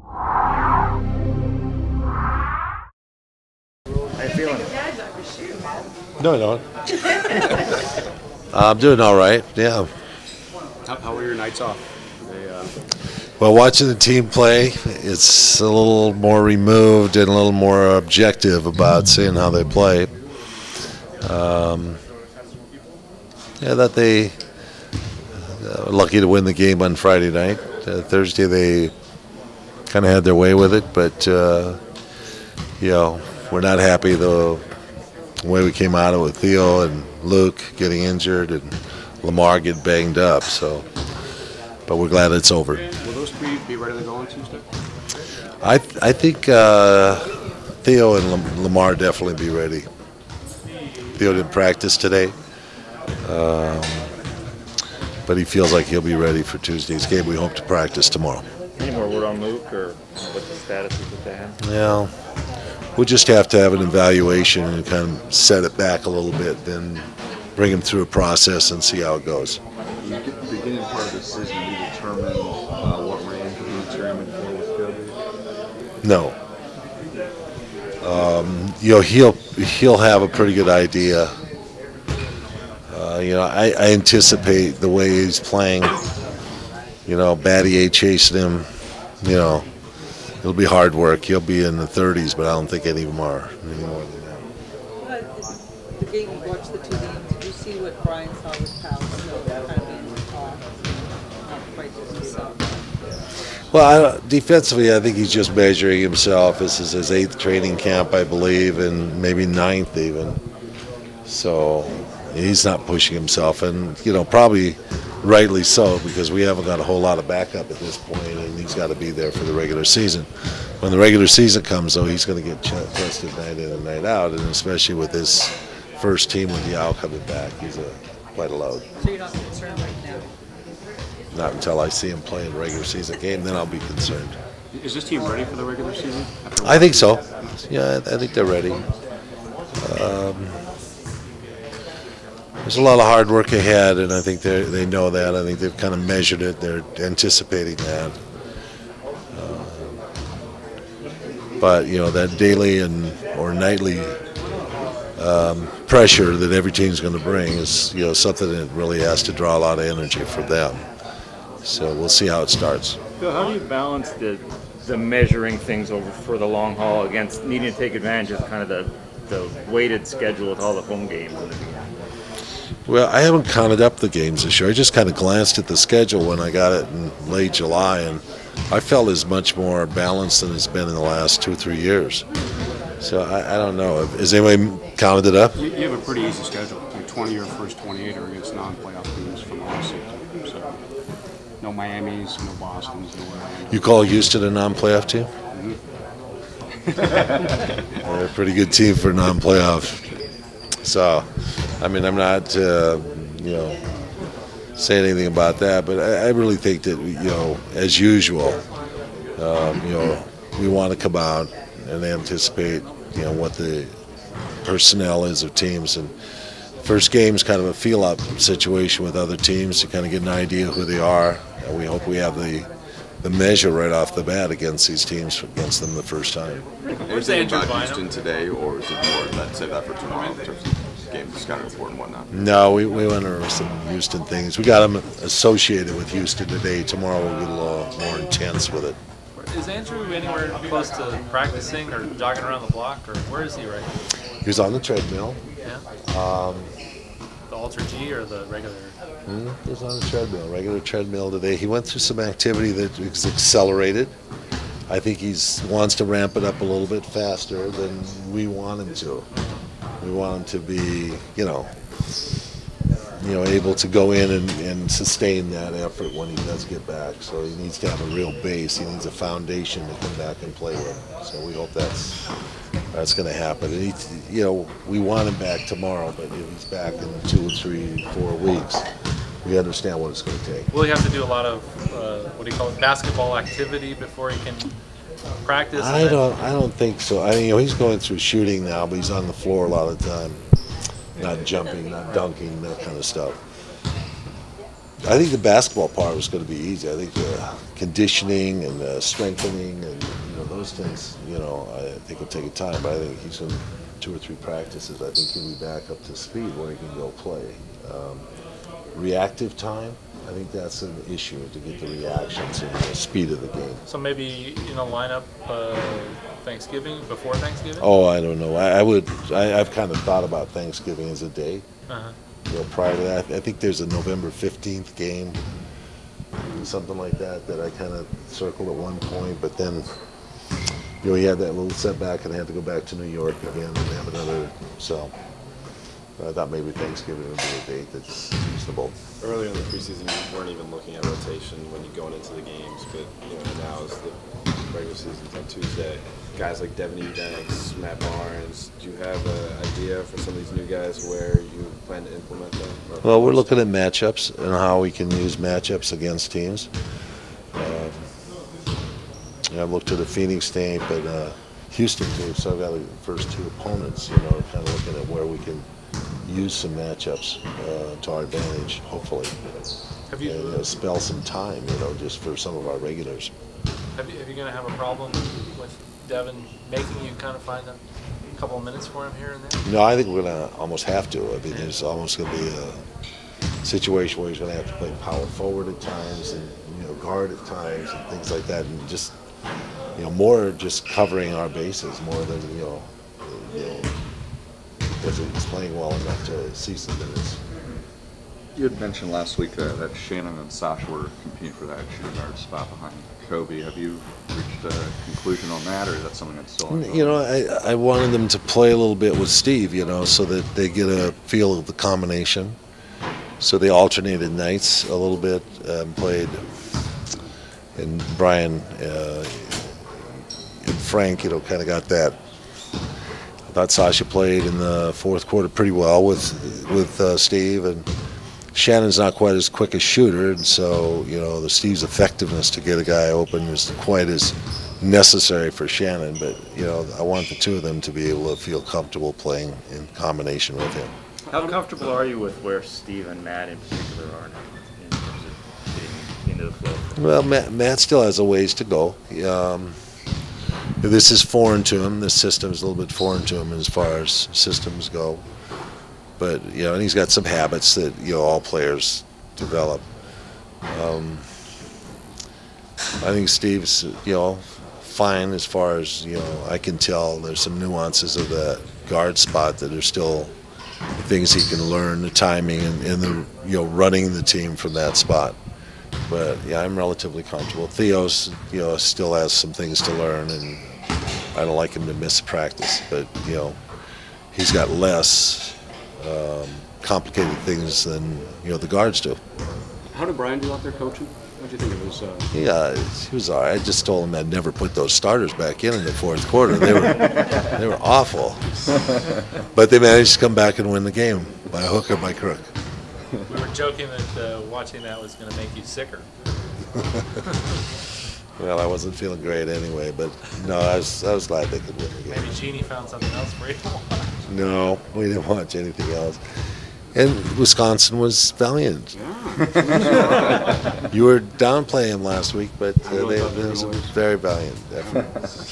How you feeling? No, no. I'm doing all right. Yeah. How were your nights off? Well, watching the team play, it's a little more removed and a little more objective about seeing how they play. Yeah, that they were lucky to win the game on Friday night. Thursday they kind of had their way with it, but we're not happy the way we came out of it with Theo and Luke getting injured and Lamar getting banged up. So, but we're glad it's over. Will those three be ready to go on Tuesday? I think Theo and Lamar definitely be ready. Theo didn't practice today, but he feels like he'll be ready for Tuesday's game. We hope to practice tomorrow. Any more word on Luke or what the status is with that? Yeah, we'll just have to have an evaluation and kind of set it back a little bit, then bring him through a process and see how it goes. You get the beginning part of the season, you determine what range of the chairman for with Kobe? No. He'll have a pretty good idea. I anticipate the way he's playing. Battier chasing him. It'll be hard work. He'll be in the 30s, but I don't think any more than that. The game, you watched the two games. Did you see what Brian saw with Powell? Kind of being not quite just himself. Well, defensively, I think he's just measuring himself. This is his 8th training camp, I believe, and maybe 9th even. So he's not pushing himself, and probably rightly so, because we haven't got a whole lot of backup at this point, and he's got to be there for the regular season. When the regular season comes, though, he's going to get tested night in and night out, and especially with this first team with Yao coming back, he's quite a load. So you're not concerned right now? Not until I see him play in a regular season game, then I'll be concerned. Is this team ready for the regular season? I think so. Yeah, I think they're ready. There's a lot of hard work ahead, and I think they know that. I think they've kind of measured it. They're anticipating that. But that daily or nightly pressure that every team's going to bring is something that really has to draw a lot of energy from them. So we'll see how it starts. So how do you balance the measuring things over for the long haul against needing to take advantage of kind of the weighted schedule with all the home games in the beginning? Well, I haven't counted up the games this year. I just kind of glanced at the schedule when I got it in late July, and I felt it's much more balanced than it's been in the last 2 or 3 years. So I don't know. Has anybody counted it up? You have a pretty easy schedule. Like 20 of your first 28 are against non-playoff teams from the last 6. So no Miamis, no Bostons, no Orlando. You call Houston a non-playoff team? Mm-hmm. They're a pretty good team for non-playoff. So, I'm not, saying anything about that, but I really think that, as usual, we want to come out and anticipate, what the personnel is of teams. And first game's kind of a feel-up situation with other teams to kind of get an idea of who they are. And we hope we have the measure right off the bat against these teams, against them the first time. Where's Andrew about Houston today, or is it more save that for tomorrow in terms of game scouting report and whatnot? No, we went over some Houston things. We got them associated with Houston today. Tomorrow we'll get a little more intense with it. Is Andrew anywhere close to practicing or jogging around the block, or where is he right now? He was on the treadmill. Yeah. The Ultra G or the regular? He was on the treadmill, regular treadmill today. He went through some activity that was accelerated. I think he wants to ramp it up a little bit faster than we want him to. We want him to be, able to go in and sustain that effort when he does get back. So he needs to have a real base. He needs a foundation to come back and play with. So we hope that's going to happen. And we want him back tomorrow, but if he's back in 2 or 3, 4 weeks, we understand what it's going to take. Will he have to do a lot of basketball activity before he can practice? I don't think so. He's going through shooting now, but he's on the floor a lot of the time, not jumping, not dunking, that kind of stuff. I think the basketball part was going to be easy. I think the conditioning and strengthening and those things, I think will take time. But I think he's in 2 or 3 practices. I think he'll be back up to speed where he can go play. Reactive time, I think that's an issue to get the reactions and the speed of the game. So maybe line up Thanksgiving, before Thanksgiving. Oh, I don't know. I've kind of thought about Thanksgiving as a day. Uh-huh. Prior to that, I think there's a November 15th game, something like that I kind of circled at one point. But then, he had that little setback and had to go back to New York again and have another. So I thought maybe Thanksgiving would be a date that's reasonable. Earlier in the preseason, you weren't even looking at rotation when you're going into the games, but now as the regular season's on Tuesday, guys like Devin Eubanks, Matt Barnes, do you have an idea for some of these new guys where you plan to implement them? Well, we're looking at matchups and how we can use matchups against teams. I've looked at the Phoenix tape and Houston tape, so I've got the first 2 opponents, kind of looking at where we can use some matchups to our advantage, hopefully. Have you and spell some time, just for some of our regulars. Have you going to have a problem with Devin making you kind of find a couple of minutes for him here and there? No, I think we're going to almost have to. I mean, there's almost going to be a situation where he's going to have to play power forward at times and guard at times and things like that, and just more just covering our bases more than because he's playing well enough to see some minutes. You had mentioned last week that Shannon and Sasha were competing for that shooting guard spot behind Kobe. Have you reached a conclusion on that, or is that something that's still ongoing? I wanted them to play a little bit with Steve, so that they get a feel of the combination. So they alternated nights a little bit, played, and Brian and Frank, kind of got that. I thought Sasha played in the 4th quarter pretty well with Steve, and Shannon's not quite as quick a shooter, and so the Steve's effectiveness to get a guy open is quite as necessary for Shannon. But I want the 2 of them to be able to feel comfortable playing in combination with him. How comfortable are you with where Steve and Matt in particular are now in terms of getting into the flow? Well, Matt still has a ways to go. This is foreign to him. This system is a little bit foreign to him as far as systems go. But, and he's got some habits that, all players develop. I think Steve's, fine as far as, I can tell. There's some nuances of that guard spot that are still things he can learn, the timing and the, running the team from that spot. But, yeah, I'm relatively comfortable. Theo's, still has some things to learn, and I don't like him to miss practice. But, he's got less complicated things than the guards do. How did Brian do out there coaching? What do you think of his? Yeah, he was all right. I just told him I'd never put those starters back in the 4th quarter. They were awful, but they managed to come back and win the game by hook or by crook. We were joking that watching that was going to make you sicker. Well, I wasn't feeling great anyway, but no, I was glad they could win the game. Maybe Jeannie found something else for you to watch. No, we didn't watch anything else. And Wisconsin was valiant. Yeah. You were downplaying them last week, but they was very valiant, definitely.